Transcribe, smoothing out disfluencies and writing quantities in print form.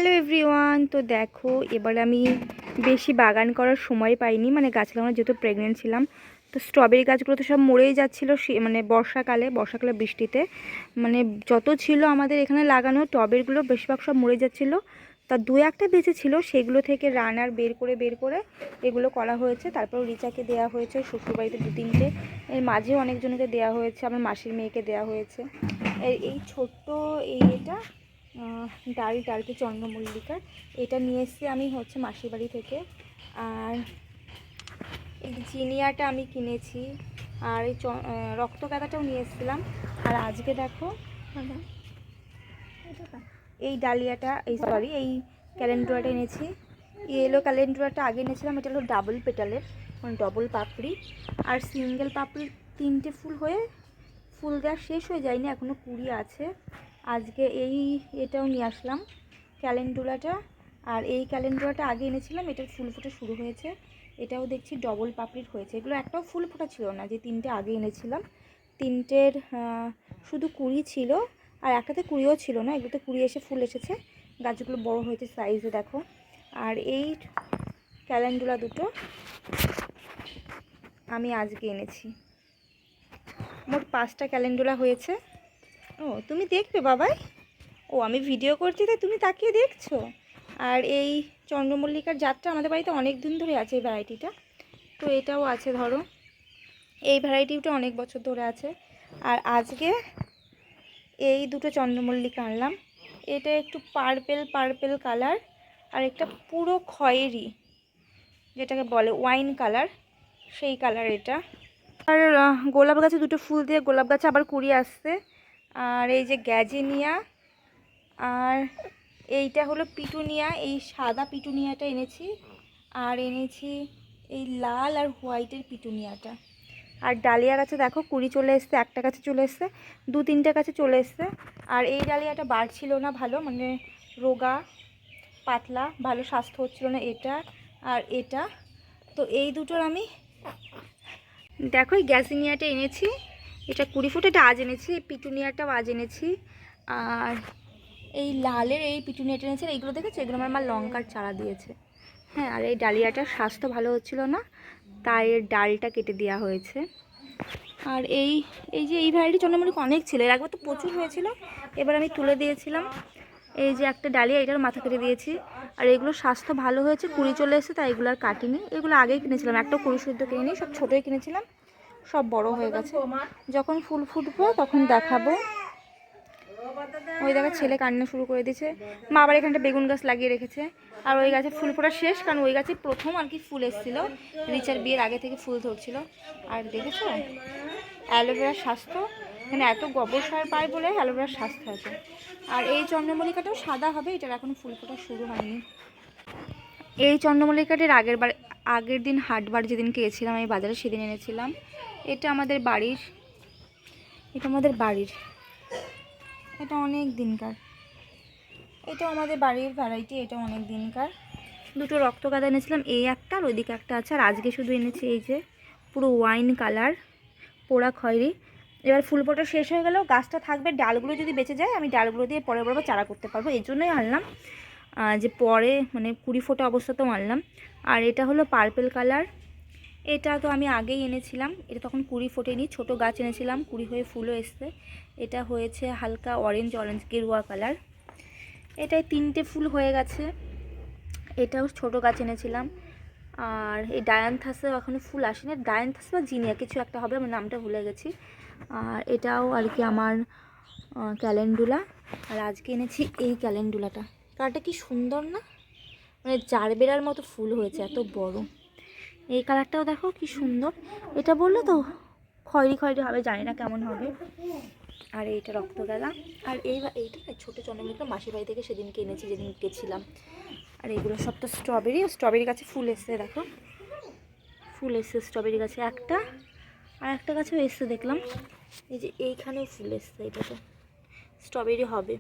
Hello everyone. তো দেখো, এবার আমি বেশি বাগান করার সময় পাইনি, মানে গাছ লাগানোর যেহেতু প্রেগনেন্ট ছিলাম, তো স্ট্রবেরি গাছগুলো তো সব মরেই যাচ্ছিলো, মানে বর্ষাকালে বৃষ্টিতে মানে যত ছিল আমাদের এখানে লাগানো টবেরগুলো বেশিরভাগ সব মরে যাচ্ছিলো। তা দু একটা বেঁচে ছিল, সেগুলো থেকে রানার বের করে এগুলো করা হয়েছে। তারপর রিচাকে দেওয়া হয়েছে, শ্বশুরবাড়িতে 2-3টে, এর মাঝেও অনেকজনকে দেওয়া হয়েছে, আমার মাসির মেয়েকে দেওয়া হয়েছে। এই ছোট্ট এটা ডালটি চন্দ্রমল্লিকার, এটা নিয়ে এসেছি আমি হচ্ছে মাসির বাড়ি থেকে। আর এই জিনিয়াটা আমি কিনেছি, আর এই রক্তগাঁদাটাও নিয়ে এসেছিলাম। আর আজকে দেখো এই ডালিয়াটা, এই ক্যালেন্ডুলাটা এনেছি। ইয়েলো ক্যালেন্ডুলাটা আগে এনেছিলাম, এটা হলো ডাবল পেটালের, মানে ডবল পাপড়ি। আর সিঙ্গেল পাপড়ির 3টে ফুল হয়ে ফুল দেওয়া শেষ হয়ে যায়নি, এখনও কুড়ি আছে। আজকে এটাও নিয়ে আসলাম ক্যালেন্ডুলাটা। আর এই ক্যালেন্ডুলাটা আগে এনেছিলাম, এটার ফুল ফোটা শুরু হয়েছে। এটাও দেখছি ডবল পাপড়ির হয়েছে। এগুলো একটাও ফুল ফোটা ছিল না, যে 3টে আগে এনেছিলাম, 3টের শুধু কুড়ি ছিল, আর একটাতে কুড়িও ছিল না, এগুলোতে কুড়ি এসে ফুল এসেছে, গাছগুলো বড় হয়েছে সাইজে দেখো। আর এই ক্যালেন্ডুলা দুটো আমি আজকে এনেছি। মোট 5টা ক্যালেন্ডুলা হয়েছে। ও তুমি দেখবে বাবাই? ও আমি ভিডিও করছি তাই তুমি তাকিয়ে দেখছো। আর এই চন্দ্রমল্লিকার জাতটা আমাদের বাড়িতে অনেক দিন ধরে আছে, এই ভ্যারাইটিটা। তো এটাও আছে, ধরো এই ভ্যারাইটিটা অনেক বছর ধরে আছে। আর আজকে এই দুটো চন্দ্রমল্লিকা আনলাম। এটা একটু পার্পেল কালার, আর একটা পুরো খয়েরি, যেটাকে বলে ওয়াইন কালার, সেই কালার এটা। আর গোলাপ গাছে দুটো ফুল দিয়ে গোলাপ গাছে আবার কুড়ি আসছে। আর এই যে গ্যাজেনিয়া, আর এইটা হলো পিটুনিয়া, এই সাদা পিটুনিয়াটা এনেছি। আর এনেছি এই লাল আর হোয়াইটের পিটুনিয়াটা। আর ডালিয়া গাছে দেখো কুড়ি চলে এসছে, একটা গাছে চলে এসছে, 2-3টে গাছে চলে এসছে। আর এই ডালিয়াটা বাড়ছিল না ভালো, মানে রোগা পাতলা, ভালো স্বাস্থ্য হচ্ছিল না এটা আর এটা। তো এই দুটোর আমি দেখো এই গ্যাসিনিয়াটা এনেছি, এটা 20 ফুট, এটা আজ এনেছি। এই পিটুনিয়াটাও আজ এনেছি। আর এই লালের এই পিটুনিয়াটা এনেছে, এইগুলো দেখেছো, এগুলো আমার মা লঙ্কার চারা দিয়েছে। হ্যাঁ, আর এই ডালিয়াটার স্বাস্থ্য ভালো হচ্ছিল না, তাই এর ডালটা কেটে দেওয়া হয়েছে। আর এই যে এই ভ্যারাইটি চন্দ্রমল্লিকা অনেক ছিল, এর একবার তো প্রচুর হয়েছিল, এবার আমি তুলে দিয়েছিলাম। এই যে একটা ডালিয়া, এটার মাথা কেটে দিয়েছি। আর এগুলো স্বাস্থ্য ভালো হয়েছে, কুড়ি চলে এসেছে, তাই এগুলো আর কাটিনি। এগুলো আগেই কিনেছিলাম, একটা কুড়ি শুদ্ধ কিনিনি, সব ছোটোই কিনেছিলাম, সব বড় হয়ে গেছে। যখন ফুল ফুটবো তখন দেখাবো। ওই দেখা ছেলে কান্না শুরু করে দিয়েছে। মা আবার এখানটা বেগুন গাছ লাগিয়ে রেখেছে। আর ওই গাছে ফুল ফোটা শেষ, কারণ ওই গাছে প্রথম আর কি ফুল এসেছিল, রিচার বিয়ের আগে থেকে ফুল ধরছিল। আর দেখেছো অ্যালোভেরার স্বাস্থ্য, মানে এত গোবর সার পায় বলে অ্যালোভেরার স্বাস্থ্য আছে। আর এই চন্দ্রমল্লিকাটাও সাদা হবে, এটার এখনো ফুল ফোটা শুরু হয়নি। এই চন্দ্রমল্লিকাটির আগের দিন হাটবার যেদিন গিয়েছিলাম আমি বাজারে, সেদিন এনেছিলাম। এটা আমাদের বাড়ির, এটা অনেক দিনকার, এটা আমাদের বাড়ির ভ্যারাইটি, এটা অনেক দিনকার। দুটো রক্তগাঁদা এনেছিলাম, এই একটা আর ওইদিকে একটা আছে। আর আজকে শুধু এনেছি এই যে পুরো ওয়াইন কালার, পোড়া খয়েরি। এবার ফুল ফোটা শেষ হয়ে গেলেও গাছটা থাকবে, ডালগুলো যদি বেঁচে যায় আমি ডালগুলো দিয়ে পরে পরে চারা করতে পারবো, এই জন্যই আনলাম, যে পরে মানে কুড়ি ফোটা অবস্থাতেও আনলাম। আর এটা হলো পার্পেল কালার, এটা তো আমি আগেই এনেছিলাম, এটা তখন কুড়ি ফোটেনি, ছোটো গাছ এনেছিলাম, কুড়ি হয়ে ফুলও এসছে। এটা হয়েছে হালকা অরেঞ্জ গেরুয়া কালার, এটায় 3টে ফুল হয়ে গেছে। এটাও ছোটো গাছ এনেছিলাম। আর এই ডায়ান্থাসেও এখনও ফুল আসেনি, ডায়ান্থাস বা জিনিয়া কিছু একটা হবে, আমার নামটা ভুলে গেছি। আর এটাও আর কি আমার ক্যালেন্ডুলা। আর আজকে এনেছি এই ক্যালেন্ডুলাটা, কালারটা কি সুন্দর না, মানে জারবেরার মতো ফুল হয়েছে, এত বড়। এই কালারটাও দেখো কি সুন্দর, এটা বললো তো খয়েরি হবে, জানি না কেমন হবে। আর এইটা রক্তগাঁদা। আর এইটা ছোটো চন্দ্রমল্লিকা মাসির বাড়ি থেকে সেদিনকে এনেছি, যেদিন গেছিলাম। আর এইগুলো সব তো স্ট্রবেরি গাছে ফুল এসছে, দেখো ফুল এসছে স্ট্রবেরি গাছে একটা, আর একটা গাছেও এসছে দেখলাম, এই যে এইখানেও ফুল এসছে, এটাতে স্ট্রবেরি হবে।